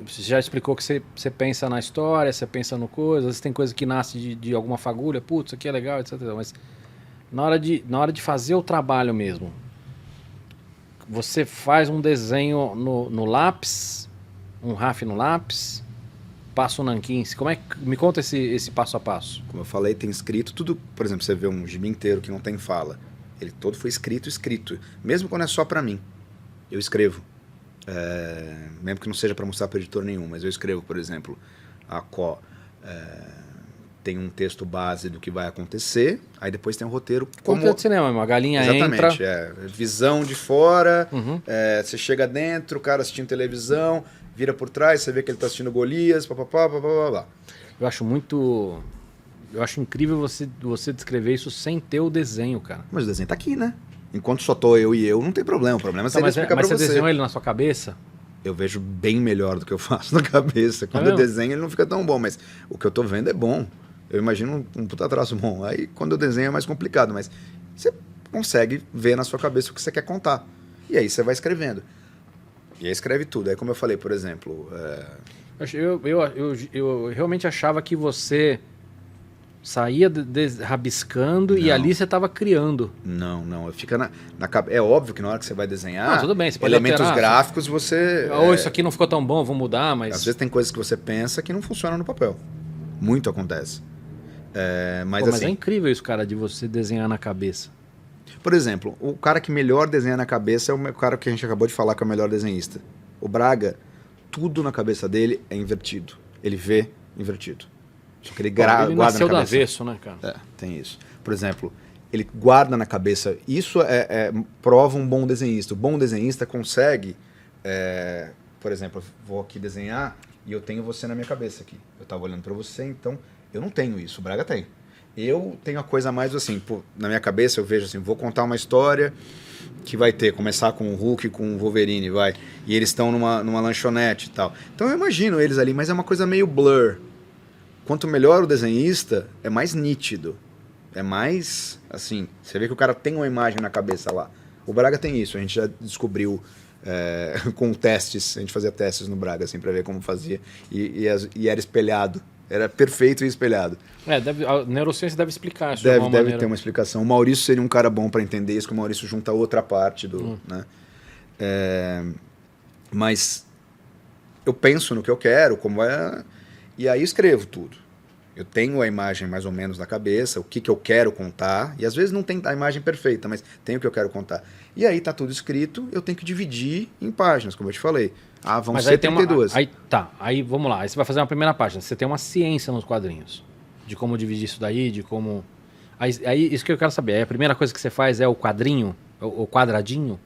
você já explicou que você pensa na história, você pensa no coisa, às vezes tem coisa que nasce de alguma fagulha, putz, isso aqui é legal, etc. Mas na hora de fazer o trabalho mesmo, você faz um desenho no lápis, um RAF no lápis, passa o nanquim. Me conta esse passo a passo. Como eu falei, tem escrito tudo. Por exemplo, você vê um gibi inteiro que não tem fala. Ele todo foi escrito. Mesmo quando é só pra mim. Eu escrevo. Mesmo que não seja pra mostrar pra editor nenhum, mas eu escrevo, por exemplo, a Có tem um texto base do que vai acontecer, aí depois tem um roteiro como de cinema, uma galinha entra... Exatamente, visão de fora, você chega dentro, o cara assistindo televisão, vira por trás, você vê que ele tá assistindo Golias, papapá. Eu acho incrível você descrever isso sem ter o desenho, cara. Mas o desenho tá aqui, né? Enquanto só tô eu e eu, não tem problema. O problema é você explicar pra você. Mas você desenhou ele na sua cabeça? Eu vejo bem melhor do que eu faço na cabeça. Quando eu desenho, ele não fica tão bom, mas o que eu tô vendo é bom. Eu imagino um puta traço bom. Aí, quando eu desenho, é mais complicado, mas você consegue ver na sua cabeça o que você quer contar. E aí você vai escrevendo. E aí escreve tudo. Aí, como eu falei, por exemplo... Eu realmente achava que você saía rabiscando e ali você estava criando. Não. Fica na cabeça. É óbvio que na hora que você vai desenhar, tudo bem, você pode elementos alterar, gráficos você... Isso aqui não ficou tão bom, vou mudar, mas... Às vezes tem coisas que você pensa que não funcionam no papel. Muito acontece. Mas é incrível isso, cara, de você desenhar na cabeça. Por exemplo, o cara que melhor desenha na cabeça é o cara que a gente acabou de falar que é o melhor desenhista. O Braga, tudo na cabeça dele é invertido. Ele vê invertido. Só que ele guarda na cabeça. Ele nasceu do avesso, né, cara? Tem isso. Por exemplo, ele guarda na cabeça. Isso prova um bom desenhista. O bom desenhista consegue... por exemplo, eu vou aqui desenhar e eu tenho você na minha cabeça aqui. Eu estava olhando para você, então eu não tenho isso. O Braga tem. Eu tenho a coisa mais assim, na minha cabeça eu vejo assim, vou contar uma história que vai começar com o Hulk e com o Wolverine, e eles estão numa lanchonete e tal. Então eu imagino eles ali, mas é uma coisa meio blur. Quanto melhor o desenhista, é mais nítido. É mais, assim, você vê que o cara tem uma imagem na cabeça lá. O Braga tem isso, a gente já descobriu com testes, a gente fazia testes no Braga, assim, pra ver como fazia, e era espelhado. Era perfeito e espelhado. A neurociência deve explicar isso. Deve ter uma explicação. O Maurício seria um cara bom para entender isso, que o Maurício junta outra parte do... Né? Mas eu penso no que eu quero, como é... E aí escrevo tudo. Eu tenho a imagem mais ou menos na cabeça, o que eu quero contar. E às vezes não tem a imagem perfeita, mas tem o que eu quero contar. E aí tá tudo escrito, eu tenho que dividir em páginas, como eu te falei. Vão ser 32. Aí vamos lá, aí você vai fazer uma primeira página. Você tem uma ciência nos quadrinhos, de como dividir isso daí, de como... Aí isso que eu quero saber, a primeira coisa que você faz é o quadrinho, o quadradinho?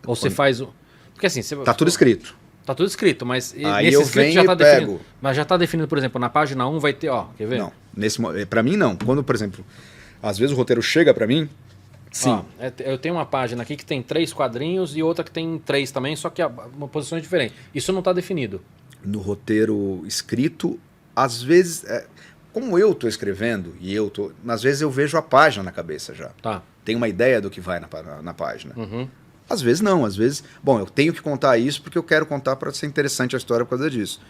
Ou você faz o... Porque assim... Tá tudo escrito. Tá tudo escrito, mas aí nesse escrito já tá definido. Mas já tá definido, por exemplo, na página 1 vai ter, quer ver? Não, pra mim não. Quando, por exemplo, às vezes o roteiro chega pra mim, sim. Eu tenho uma página aqui que tem 3 quadrinhos e outra que tem 3 também, só que uma posição diferente. Isso não está definido. No roteiro escrito, às vezes... como eu estou escrevendo, às vezes eu vejo a página na cabeça já. Tá. Tem uma ideia do que vai na página. Uhum. Às vezes não, às vezes... Bom, eu tenho que contar isso porque eu quero contar para ser interessante a história por causa disso.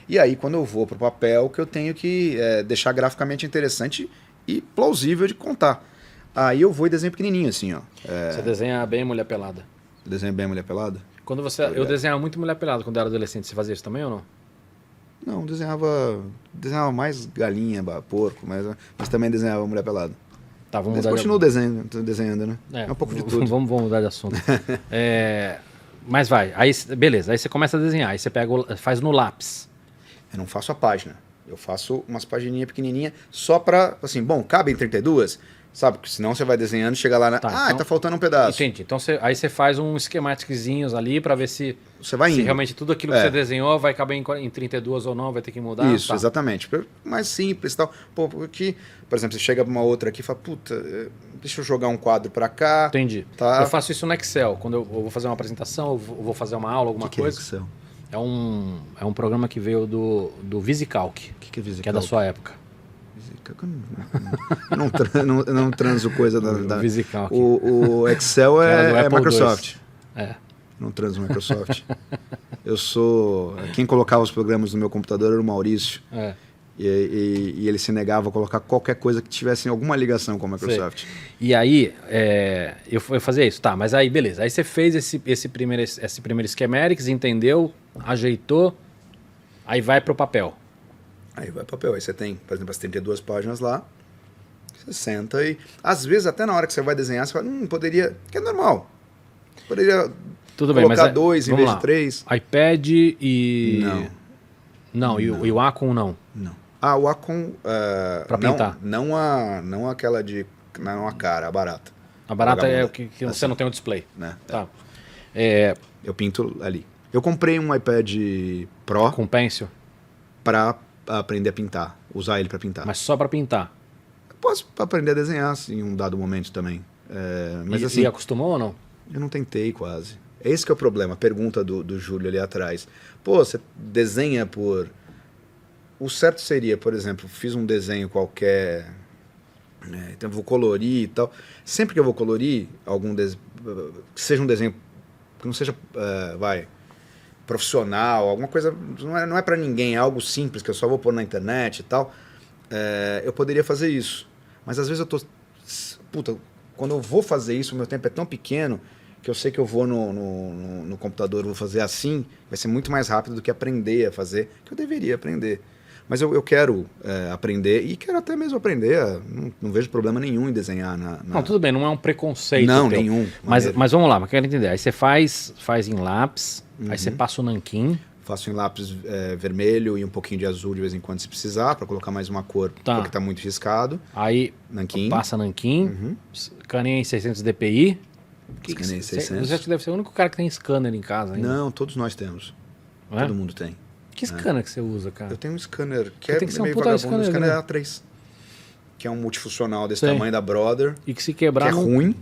E aí, quando eu vou para o papel, que eu tenho que deixar graficamente interessante e plausível de contar. Aí eu vou e desenho pequenininho, assim, ó. Você desenha bem Mulher Pelada. Você desenha bem Mulher Pelada? Eu desenhava muito Mulher Pelada quando eu era adolescente. Você fazia isso também ou não? Não, desenhava mais galinha, porco, mas também desenhava Mulher Pelada. Tá, vamos mudar continuo desenhando, né? É um pouco de tudo. Vamos mudar de assunto. Mas vai, aí beleza, aí você começa a desenhar, aí você faz no lápis. Eu não faço a página, eu faço umas pagininhas pequenininhas só pra, assim, cabem 32? Sabe, porque senão você vai desenhando e chega lá na... tá faltando um pedaço. Entendi. Então aí você faz uns esquemáticozinhos ali pra ver se... Você vai indo. Se realmente tudo aquilo que você desenhou vai caber em 32 ou não, vai ter que mudar. Isso, exatamente. Mais simples e tal. Aqui, por exemplo, você chega pra uma outra aqui e fala, deixa eu jogar um quadro pra cá. Entendi. Tá? Eu faço isso no Excel. Quando eu vou fazer uma apresentação, eu vou fazer uma aula, alguma coisa. Que é Excel? É um programa que veio do VisiCalc. O que é VisiCalc? Que é da sua época. Eu não transo coisa da VisiCalc. O Excel é Microsoft. II. Não transo Microsoft. Quem colocava os programas no meu computador era o Maurício. É. E ele se negava a colocar qualquer coisa que tivesse alguma ligação com a Microsoft. Sei. E aí, eu fazia isso, tá, mas aí beleza. Aí você fez esse primeiro schematics, entendeu, ajeitou, aí vai pro papel. Aí vai papel. Aí você tem, por exemplo, as 32 páginas lá. Você senta e... Às vezes, até na hora que você vai desenhar, você fala, poderia... Que é normal. Poderia Tudo bem, colocar mas 2 em vez de 3. iPad e... Não. Não, e o Acom não? Não. Ah, o Acom... Pra pintar? Não aquela de... Não a cara, a barata. A barata é o que você não tem o display. Né? Tá. Eu pinto ali. Eu comprei um iPad Pro Com pencil? para aprender a pintar. Usar ele para pintar. Mas só pra pintar? Eu posso aprender a desenhar assim, em um dado momento também. Mas assim... E acostumou ou não? Eu não tentei quase. Esse que é o problema. A pergunta do Júlio ali atrás. Pô, você desenha por... O certo seria, por exemplo, fiz um desenho qualquer... então eu vou colorir e tal. Sempre que eu vou colorir que seja um desenho que não seja profissional, alguma coisa, não é para ninguém, é algo simples que eu só vou pôr na internet e tal, eu poderia fazer isso. Mas às vezes eu tô... Puta, quando eu vou fazer isso, o meu tempo é tão pequeno que eu sei que eu vou no computador, vou fazer assim, vai ser muito mais rápido do que aprender a fazer, que eu deveria aprender. Mas eu quero aprender e quero até mesmo aprender. Não vejo problema nenhum em desenhar Não, tudo bem, não é um preconceito. Não, teu. nenhum. Mas vamos lá, mas quero entender. Aí você faz em lápis, aí você passa o nanquim. Faço em lápis vermelho e um pouquinho de azul de vez em quando se precisar, para colocar mais uma cor, porque está muito riscado. Aí nanquim. Passa nanquim, escaneia em 600 dpi. Escaneia em 600. Você deve ser o único cara que tem scanner em casa ainda. Não, todos nós temos. Todo mundo tem. Que scanner que você usa, cara? Eu tenho um scanner que tem que ser meio vagabundo, um scanner A3. Que é um multifuncional desse tamanho da Brother. E que se quebrar... Que é ruim.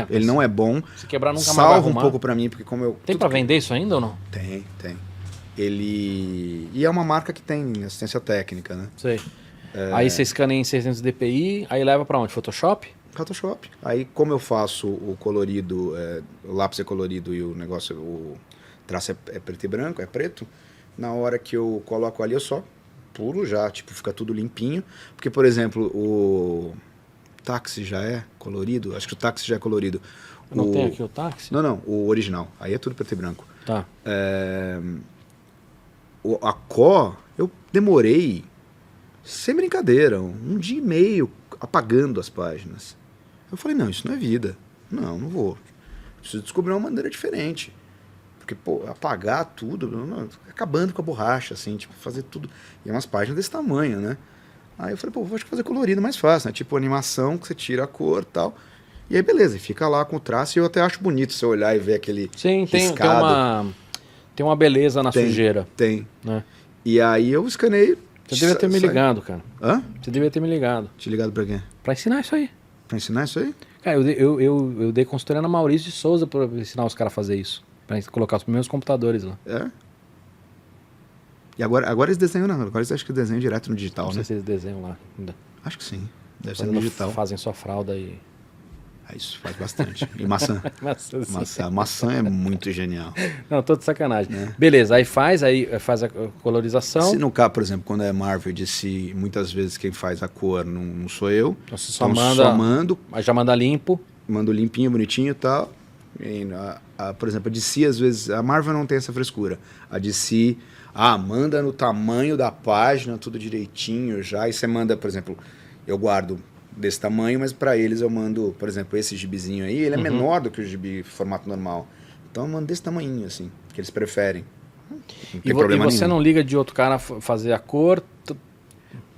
Ele não é bom. Se quebrar nunca mais vai arrumar. Salva um pouco pra mim, porque como eu... Tem pra vender isso ainda ou não? Tem. E é uma marca que tem assistência técnica, né? Sei. Aí você escaneia em 600 dpi, aí leva pra onde? Photoshop? Photoshop. Aí como eu faço o colorido, o lápis é colorido e o negócio, o traço é preto e branco, é preto, na hora que eu coloco ali eu só pulo já, tipo, fica tudo limpinho. Porque, por exemplo, o táxi já é colorido, acho que o táxi já é colorido. Não tem aqui o táxi? Não, o original. Aí é tudo preto e branco. Tá. A Có, eu demorei, sem brincadeira, 1 dia e meio apagando as páginas. Eu falei, não, isso não é vida. Não vou. Preciso descobrir uma maneira diferente. Porque, pô, apagar tudo, acabando com a borracha, assim, tipo, fazer tudo. E é umas páginas desse tamanho, né? Aí eu falei, pô, acho que fazer colorido é mais fácil, né? Tipo, animação, que você tira a cor e tal. E aí, beleza, e fica lá com o traço. E eu até acho bonito você olhar e ver aquele riscado. Tem uma beleza na sujeira. Tem. Né? E aí eu escanei. Você devia ter me ligado, cara. Hã? Você devia ter me ligado. Te ligado pra quê? Pra ensinar isso aí. Pra ensinar isso aí? Cara, eu dei consultoria na Maurício de Souza pra ensinar os caras a fazer isso. Pra colocar os primeiros computadores lá. E agora eles desenham, não. Agora eles acham que desenham direto no digital, não né? Não sei se eles desenham lá ainda. Acho que sim. Deve ser no digital. Fazem sua fralda e... Isso faz bastante. E maçã. Maçã é muito genial. Não, tô de sacanagem. Beleza, aí faz a colorização. Se no caso, por exemplo, quando é Marvel DC, muitas vezes quem faz a cor não sou eu. Então você só mando. Mas já manda limpo. Mando limpinho, bonitinho e tal. E, por exemplo, a DC, às vezes, a Marvel não tem essa frescura. A DC, manda no tamanho da página, tudo direitinho já. E você manda, por exemplo, eu guardo desse tamanho, mas para eles eu mando, por exemplo, esse gibizinho aí, ele é menor do que o gibi formato normal. Então eu mando desse tamanhinho, assim, que eles preferem. Não tem problema e você nenhum. Não liga de outro cara fazer a cor?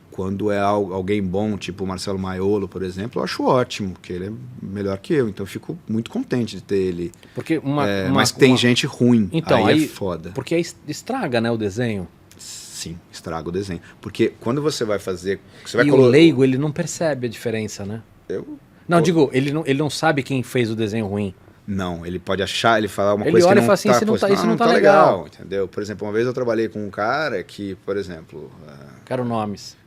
Quando é alguém bom, tipo o Marcelo Maiolo, por exemplo, eu acho ótimo, que ele é melhor que eu, então eu fico muito contente de ter ele. Porque mas tem gente ruim, então, aí é foda. Porque aí estraga, né, o desenho. Sim, estraga o desenho. Porque quando você vai fazer... O leigo, ele não percebe a diferença, né? Não, digo, ele não sabe quem fez o desenho ruim. Não, ele pode achar, ele falar uma Ele coisa que olha e não fala assim, tá, isso não pô, tá- isso não tá legal. entendeu? Por exemplo, uma vez eu trabalhei com um cara que, por exemplo, Quero nomes.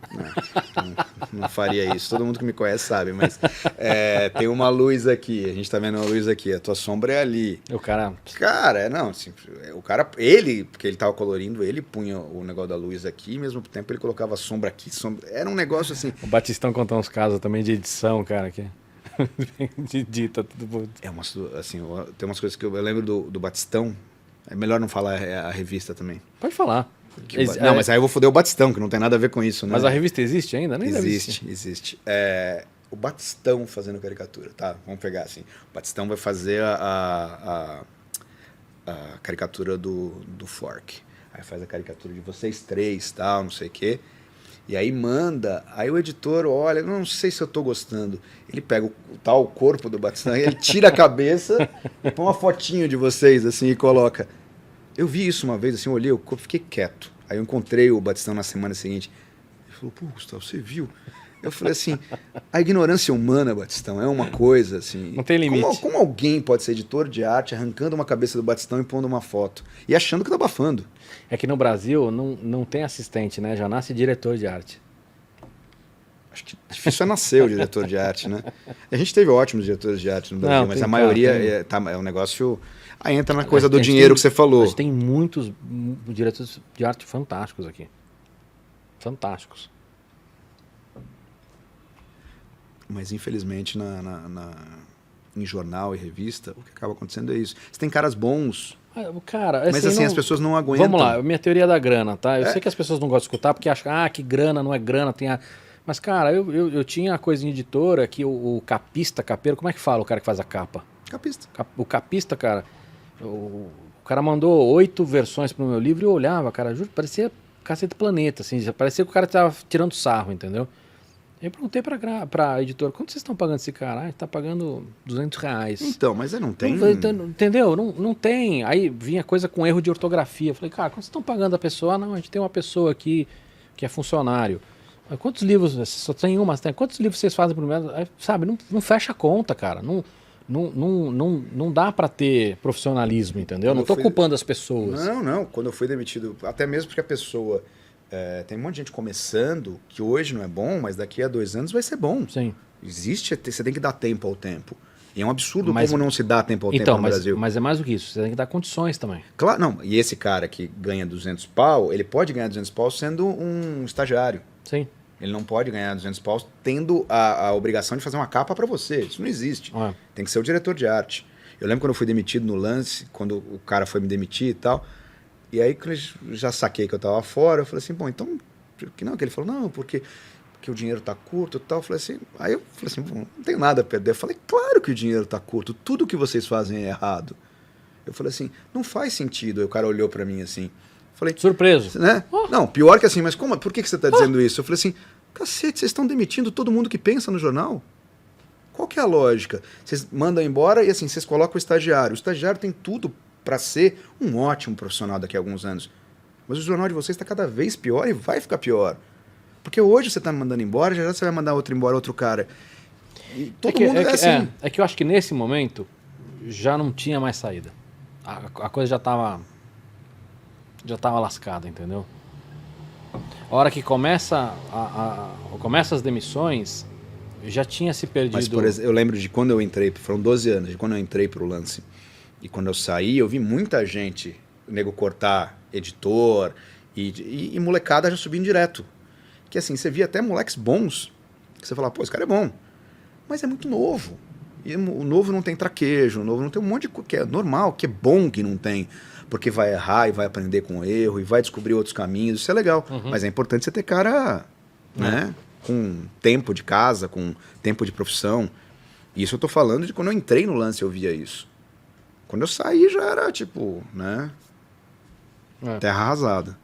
não faria isso, todo mundo que me conhece sabe, mas tem uma luz aqui, a gente tá vendo uma luz aqui, a tua sombra é ali. O cara... Cara, não, assim, o cara, ele, porque ele tava colorindo, ele punha o negócio da luz aqui, e ao mesmo tempo ele colocava sombra aqui, sombra, era um negócio assim. O Batistão contou uns casos também de edição, cara, que... de dita tudo... Assim, tem umas coisas que eu lembro do Batistão, é melhor não falar a revista também. Pode falar. Não, mas aí eu vou foder o Batistão, que não tem nada a ver com isso, né? Mas a revista existe ainda? Nem deve Existe, existe. O Batistão fazendo caricatura, tá? Vamos pegar assim. O Batistão vai fazer a caricatura do Fork. Aí faz a caricatura de vocês três, tal, não sei o quê. E aí manda, aí o editor olha, não sei se eu tô gostando. Ele pega o corpo do Batistão e ele tira a cabeça e põe uma fotinho de vocês, assim, e coloca. Eu vi isso uma vez, assim, eu olhei o corpo, fiquei quieto. Aí eu encontrei o Batistão na semana seguinte. Ele falou, pô, Gustavo, você viu? Eu falei assim, a ignorância humana, Batistão, é uma coisa, assim... Não tem limite. Como alguém pode ser editor de arte arrancando uma cabeça do Batistão e pondo uma foto? E achando que tá abafando. É que no Brasil não tem assistente, né? Já nasce diretor de arte. Acho que difícil é nascer o diretor de arte, né? A gente teve ótimos diretores de arte no Brasil, Não, mas tem, a maioria é um negócio... Aí entra na coisa do dinheiro que você falou. A gente tem muitos diretores de arte fantásticos aqui. Fantásticos. Mas infelizmente em jornal e revista, o que acaba acontecendo é isso. Você tem caras bons, cara, mas assim, não... as pessoas não aguentam. Vamos lá, minha teoria da grana, tá? Eu sei que as pessoas não gostam de escutar porque acham que grana não é grana, tem a... Mas, cara, eu tinha a coisa em editora que o capista, capeiro, como é que fala o cara que faz a capa? Capista. O capista, cara, o cara mandou 8 versões pro meu livro e eu olhava, cara, juro, parecia Cacete Planeta, assim, parecia que o cara tava tirando sarro, entendeu? Eu perguntei pra editora, quanto vocês estão pagando esse cara? Ah, tá pagando R$200. Então, mas não tem... Entendeu? Não tem. Aí vinha coisa com erro de ortografia. Eu falei, cara, quanto vocês estão pagando a pessoa? Ah, não, a gente tem uma pessoa aqui que é funcionário. Quantos livros? Só tem uma. Quantos livros vocês fazem por mês? Aí, sabe, não fecha a conta, cara. Não dá pra ter profissionalismo, entendeu? Não tô culpando as pessoas. Não. Quando eu fui demitido, até mesmo porque a pessoa... tem um monte de gente começando que hoje não é bom, mas daqui a 2 anos vai ser bom. Sim. Existe, você tem que dar tempo ao tempo. E é um absurdo como não se dá tempo ao tempo no Brasil. Mas é mais do que isso, você tem que dar condições também. Claro, não. E esse cara que ganha 200 pau, ele pode ganhar 200 pau sendo um estagiário. Sim. Ele não pode ganhar 200 pau tendo a obrigação de fazer uma capa para você. Isso não existe. Tem que ser o diretor de arte. Eu lembro quando eu fui demitido no Lance, quando o cara foi me demitir e tal. E aí, quando eu já saquei que eu tava fora, eu falei assim, bom, então... Que não, que ele falou, não, porque o dinheiro tá curto e tal. Eu falei assim, aí eu falei assim, bom, não tenho nada a perder. Eu falei, claro que o dinheiro tá curto, tudo que vocês fazem é errado. Eu falei assim, não faz sentido. Aí o cara olhou pra mim assim, falei... Surpreso. Né? Não, pior que assim, mas como, por que você tá dizendo isso? Eu falei assim, cacete, vocês estão demitindo todo mundo que pensa no jornal? Qual que é a lógica? Vocês mandam embora e assim, vocês colocam o estagiário. O estagiário tem tudo para ser um ótimo profissional daqui a alguns anos. Mas o jornal de vocês está cada vez pior e vai ficar pior. Porque hoje você está me mandando embora, já você vai mandar outro embora, outro cara. E todo mundo é assim. É que eu acho que nesse momento já não tinha mais saída. A coisa já estava lascada, entendeu? A hora que começa as demissões, já tinha se perdido. Mas, por exemplo, eu lembro de quando eu entrei, foram 12 anos, de quando eu entrei para o Lance. E quando eu saí, eu vi muita gente, nego cortar editor e molecada já subindo direto. Que assim, você via até moleques bons, que você falava, pô, esse cara é bom. Mas é muito novo. E o novo não tem traquejo, o novo não tem um monte de coisa que é normal, que é bom que não tem. Porque vai errar e vai aprender com o erro e vai descobrir outros caminhos, isso é legal. Mas é importante você ter cara, né, com tempo de casa, com tempo de profissão. E isso eu tô falando de quando eu entrei no Lance, eu via isso. Quando eu saí já era tipo, né, terra arrasada.